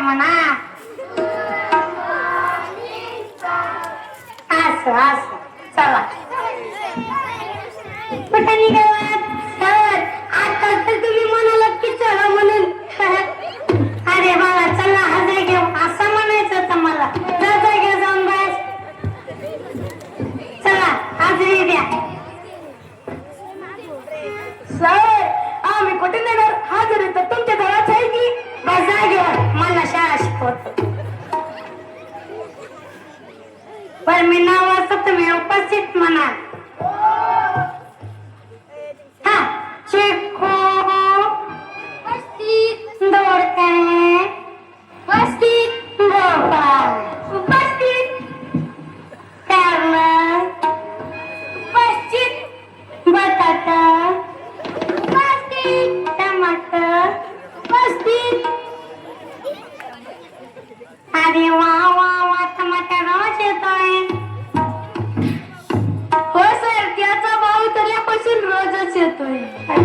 म्हणा. असं असं चला कुठे निघालात सर? आता तर तुम्ही म्हणालात की चला म्हणून. अरे बाबा चला हजर घेऊ असं म्हणायचं होतं मला. जायचं जाऊन बस. चला हजरी द्या. सर आम्ही कुठे नेणार हजरी? तर तुमच्या घरात आहे की बस जागेवर मला शाळा शिकवत. पण मी नाव असं तुम्ही उपस्थित म्हणा. हा चिक्कू उपस्थित. दोडके उपस्थित. गोपाळ उपस्थित. कारलं उपस्थित. बटाटा उपस्थित. टमाटर उपस्थित. अरे वा वा वा टमाटर रोज येतोय. हो सर त्याचा भाव तल्यापासून रोजच येतोय.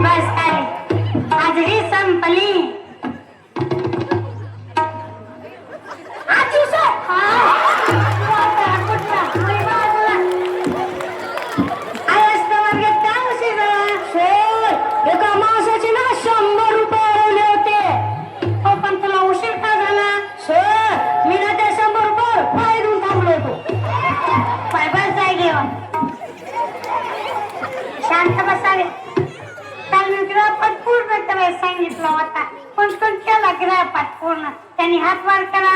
बस खाली हजरी संपली. शांत बसावे. काल मी गृहपाठ पूर्ण करायला सांगितला होता पण कोण केला गृहपाठ पूर्ण? त्यांनी हात वर करा.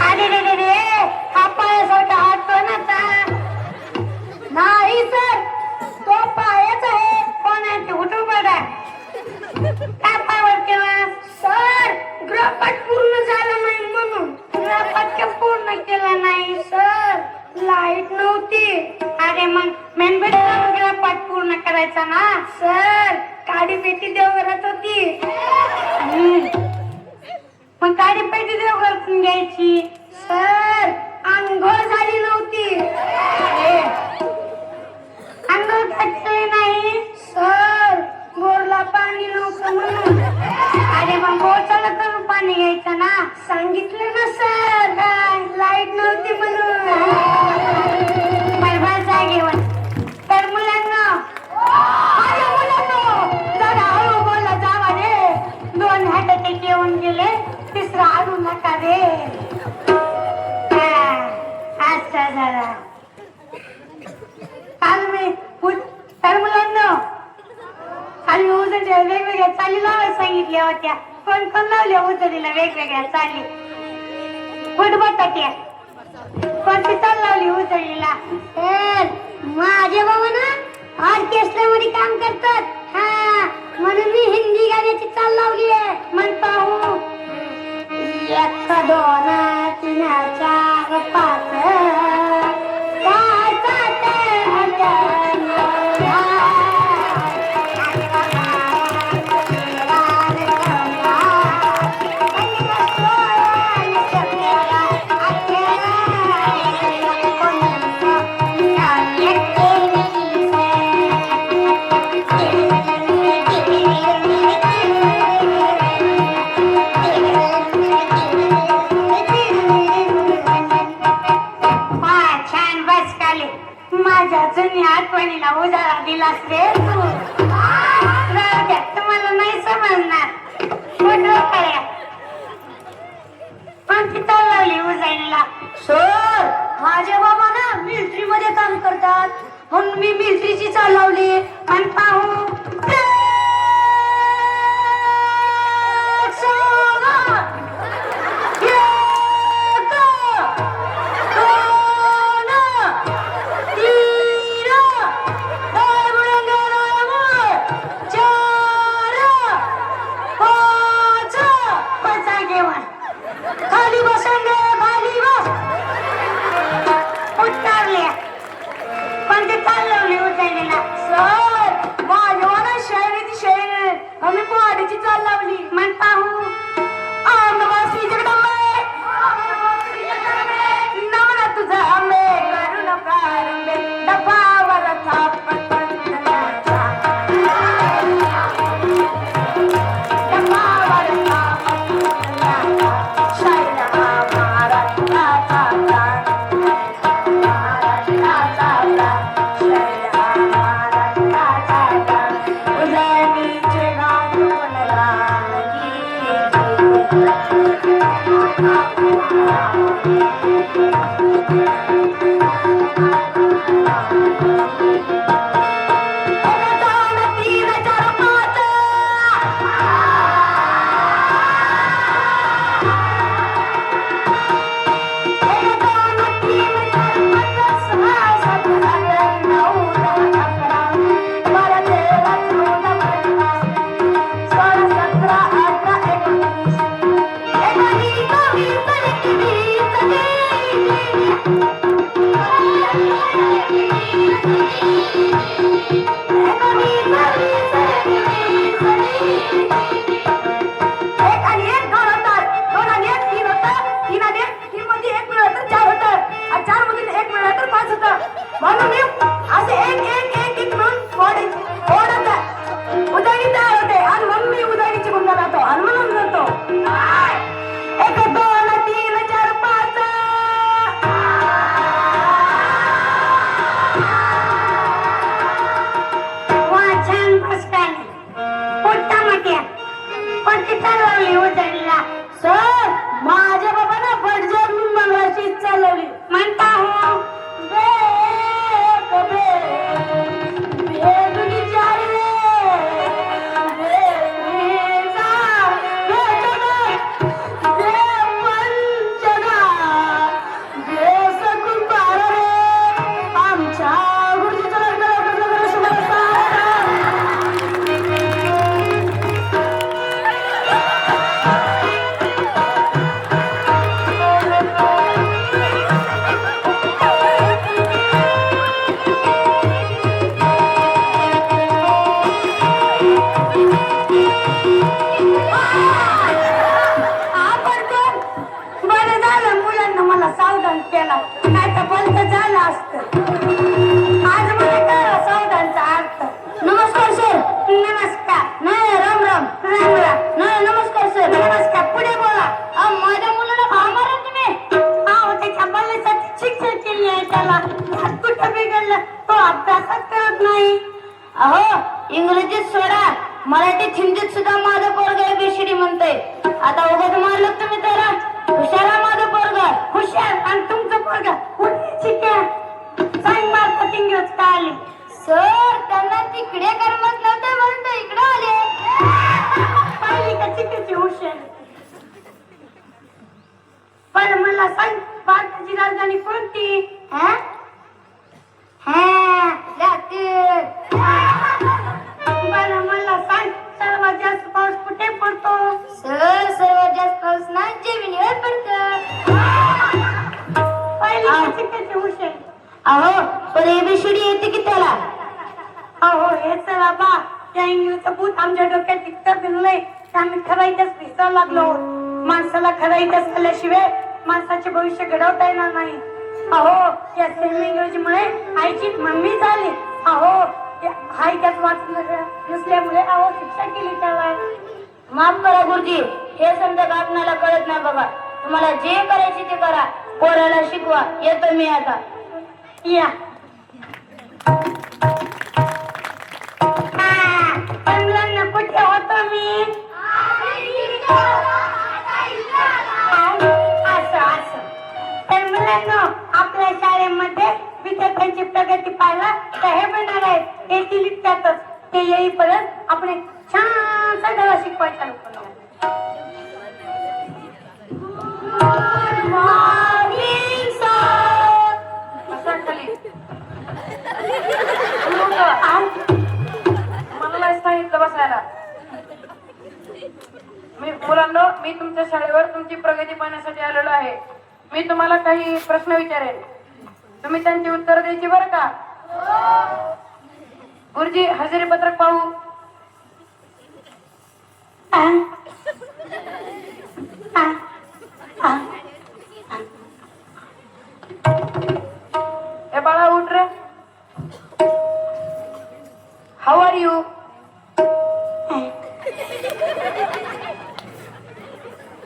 अरे रे रे रे हा पायासारखा हात कोणाचा? नाही सर तो पायच आहे. कोण आहे ते? उठून बघा. काय पायावर केला? सर गृहपाठ पूर्ण झाला नाही म्हणून. गृहपाठ पूर्ण केला नाही सर. लाईट नव्हती. अरे मग मेनबेट गृहपाठ पूर्ण करायचा ना. सर काडी पेटी देवघरात होती. मग काडी पेटी देवघरातून घ्यायची. सर अंघोळ झाली नव्हती. अंघोळ घातली नाही सर. बोरला पाणी नव्हतं म्हणून. अरे मग बोर चालत पाणी घ्यायचं ना. सांगितलं ना सर लाईट नव्हती म्हणून. जागेवर तर मुलांना जरा हळू बोला जावा रे. 2 हात येऊन गेले. तिसरा आणू नका रे. अच्छा जरा काल मी तर मुलांना काल मी उजडीला वेगवेगळ्या चाली लावायला सांगितल्या होत्या. कोण कोण लावल्या उजडीला वेगवेगळ्या चाली? फुटबटाट्या कोणती चाल लावली उजळीला? माझे बाबा ना ऑर्केस्ट्रा मध्ये काम करतात. हा म्हणून मी हिंदी गाण्याची चाल लावली आहे. म्हणता हो 1 2 3 4 5 आठवणीला उजाळा दिलास रे तू. तुम्हाला नाही समजणार. कोणती चाल लावली उजाळीला? सर माझे बाबा ना मिलिटरी मध्ये काम करतात म्हणून मी मिलिटरीची चाल लावली. आणि पाहू खाली बसून खाली बस. उतरले पण ते चालवली उचललेला. सर माझ्या इंग्रजीत सोडा, मराठीत हिंदीत सुद्धा माझं पोरग ABCD म्हणतंय. आता उगाच मारलं तुम्ही त्याला. हुशार आहे माझं पोरग, हुशार. आणि तुमचं पोरग सांग मारतात इंग्रज का आले? सर त्यांना तिकडे करमत नव्हतं म्हणून ते इकडे आले. पाहिली का चिकची हुशार. पण मला सांग, भारताची राजधानी कोणती? बरं मला सांग, सर्वात जास्त पाऊस कुठे पडतो? सर सर्वात जास्त पाऊस ना जमिनीवर पडतो. पहिली चिकची हुशार. अहो पण ABCD येते की त्याला? अहो हेच बाबा, त्या इंग्लिशचं भूत आमच्या डोक्यात इतकं भिनलंय की आम्ही खराईतच भिजायला लागलो. माणसाला खराईतच आल्याशिवाय माणसाचे भविष्य घडवता येणार नाही. अहो या सेमी इंग्रजीमुळे आईची मम्मी झाली. अहो हाय त्यात वाचलं नसल्यामुळे अहो शिक्षा केली त्याला. माफ करा गुरुजी, हे समजा आपणाला कळत नाही बाबा. तुम्हाला जे करायचे ते करा, पोराला शिकवा. येतो मी आता. या मुलांना कुठे होतो मी? असं तर मुलांना आपल्या शाळेमध्ये विद्यार्थ्यांची प्रगती पाहायला तर हे बनणार आहेत. येथील इतक्यातच ते येईपर्यंत आपण एक छानसा धडा शिकवायचा लोकांना. मला सांगितलं बसायला. मुलांनो, मी तुमच्या शाळेवर तुमची प्रगती पाहण्यासाठी आलेलो आहे. मी तुम्हाला काही प्रश्न विचारेन, तुम्ही त्यांची उत्तर द्यायची बरं का? गुरुजी हजेरी पत्रक पाहू. ए बाळा उठ रे. How are you?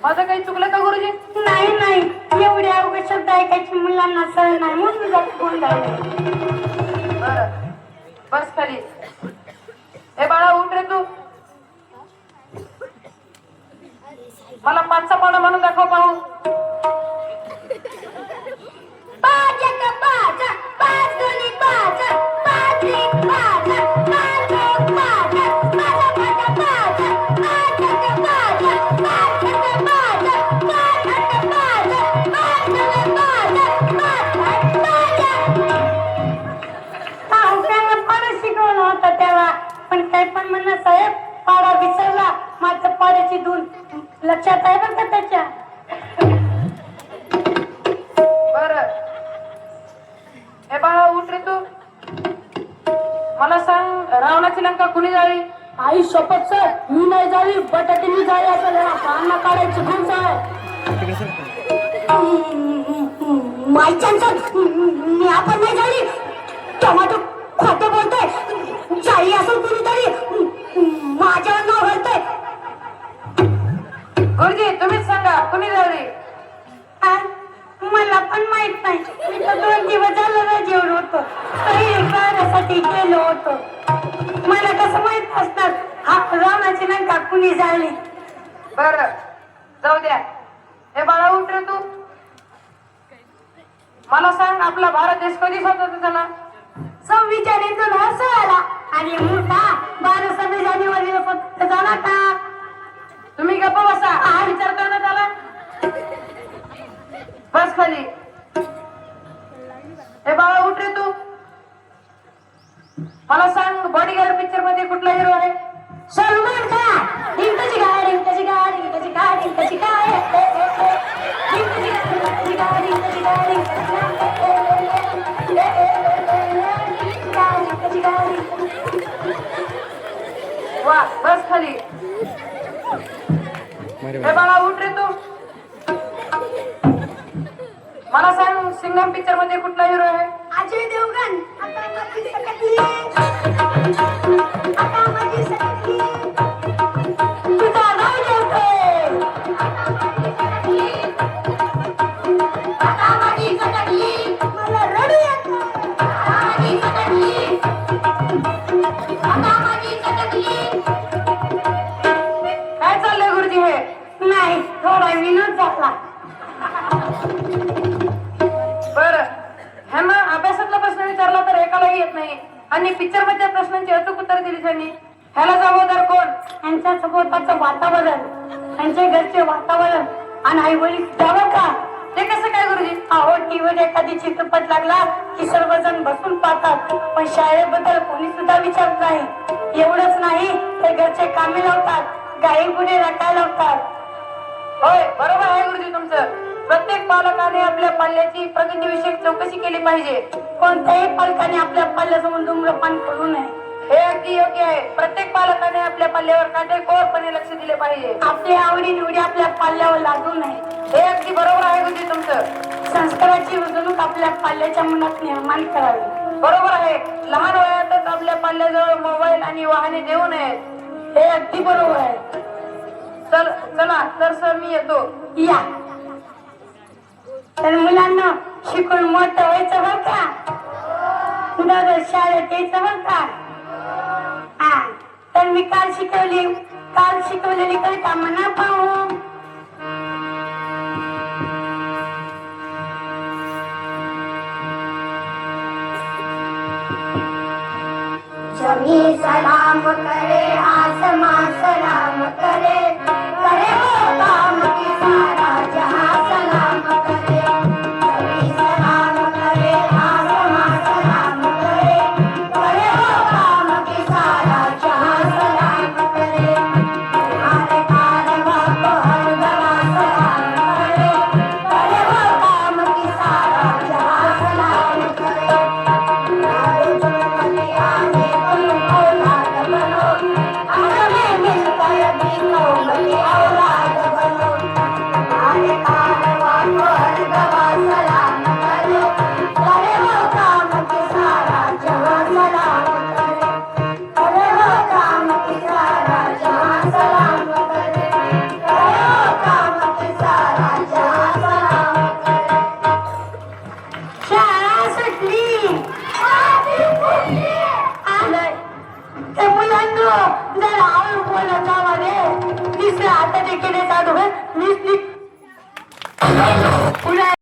माझं काही चुकलं का गुरुजी? नाही नाही, एवढ्या अवघड शब्द ऐकायची मुलांना सवय नाही म्हणून फोन झाले. बरं बस खाली. ए बाळा उठ रे तू. मला 5चा पाडा म्हणून दाखव पाहू. पाच एक पाच, पाच दोन्ही पाच, पाच एक पाच, पाच एक पाच, पाच पाच पाच, पाच एक पाच, पाच एक पाच, पाच एक पाच, पाच दोन्ही पाच, पाच पाच पाच. त्यांना पाडा शिकवलं होतं तेव्हा, पण काय पण म्हणणं साहेब, पाडा विसरला. मात्र पाड्याची धून लक्षात आहे बरं का त्याच्या. बर, हे बाळा उठ रे तू. मला सांग, रावणाची लंका कुणी जाळली? आई शपथ सर, मी नाही जावी, बटाट्यानी जाळी असं कांना काढायची खूप आहे. माईच्यान मी आपण नाही जाळी. टोमॅटो खोटं बोलतोय. जाळी असून कुणीतरी माझ्यावर नाव घालतोय. गुरुजी तुम्हीच सांगा, कुणी जाळली? मला पण माहित नाही. मी तर 2 दिवस झालं रजेवर होतो, तरी कार्यासाठी गेलो होतो. मला कसं माहित असणार हा रावणाची लंका कुणी जाळली. बर, जाऊ द्या. हे बाळा उठ रे तू. मला सांग, आपला भारत देश कधी स्वतंत्र झाला? 26 जानेवारी 1916 आणि मोठा 12 जानेवारी स्वतंत्र झाला का? तुम्ही गप्प बसा. हा विचार करण्यात आला. बस खाली. हे बाळा उठ रे तू. मला सांग, बॉडीगार्ड पिक्चर मध्ये कुठला हिरो आहे? सलमान खान. रिंकाची गाडी, रिंकाची गाडी, रिंकाची गाडी, रिंकाची गाडी, रिंकाची गाडी, रिंकाची गाडी, रिंकाची गाडी. वा, बस खाली. हे बाळा उठ रे तू. मला सांग, सिंघम पिक्चर मध्ये कुठला हिरो आहे? अजय देवगण. आता माझी सकटली, आता माझी सकटली, तुझा नाव ठेवतोय. आता माझी सकटली, मला रडू येतं. आता माझी सकटली, आता माझी सकटली. काय चाललंय गुरुजी हे? नाही, थोडा विनोद झाला. बर, ह्यांना अभ्यासातला प्रश्न विचारला तर एकालाही येत नाही, आणि पिक्चर मधल्या प्रश्नांची अचूक उत्तर दिली त्यांनी. ह्याला जबाबदार कोण? त्यांच्या सभोवताचं वातावरण, त्यांच्या घरचे वातावरण आणि आई वडील त्यावर का. ते कसं काय गुरुजी? अहो, टीव्हीवर एखादी चित्रपट लागला की सर्वजण बसून पाहतात, पण शाळेबद्दल कोणी सुद्धा विचारत नाही. एवढंच नाही तर घरचे कामे लावतात, गाई गुढे राखायला लावतात. होय, बरोबर आहे गुरुजी तुमचं. प्रत्येक पालकाने आपल्या पाल्याची प्रगतीविषयक चौकशी केली पाहिजे. कोणत्याही पालकाने आपल्या पाल्यासमोर धूम्रपान करू नये. हे अगदी योग्य आहे. प्रत्येक पालकाने आपल्या पाल्यावर काटेकोरपणे लक्ष दिले पाहिजे. आपली आवडी निवडी आपल्या पाल्यावर लादू नये. हे अगदी बरोबर आहे गुरुजी तुमचं. संस्काराची रुजवणूक आपल्या पाल्याच्या मनात निर्माण करावी. बरोबर आहे. लहान वयातच आपल्या पाल्याजवळ मोबाईल आणि वाहने देऊ नयेत. हे अगदी बरोबर आहे. चला तर सर मी येतो. या. तर मुलांना शिकून मोठं व्हायचं बरं का. दररोज शाळेत यायचं बरं का. हा, तर मी काल शिकवलेली कविता म्हणा पाहू. जमी सलाम करे, आसमां सलाम करे, करे वो काम की सारा जहां सलाम करे. जमी सलाम करे, आसमां सलाम करे, करे वो काम की सारा जहां सलाम करे. तुम्हारे कारवां को हर दवा सलाम करे, करे वो काम की सारा जहां सलाम करे. तुम्हारे जुल्म आने तुमको लाड बनो, हमें मिलकर भी कौम जरा हळू बोलायचा मध्ये तिसऱ्या हाताने केले जातो मी पुन्हा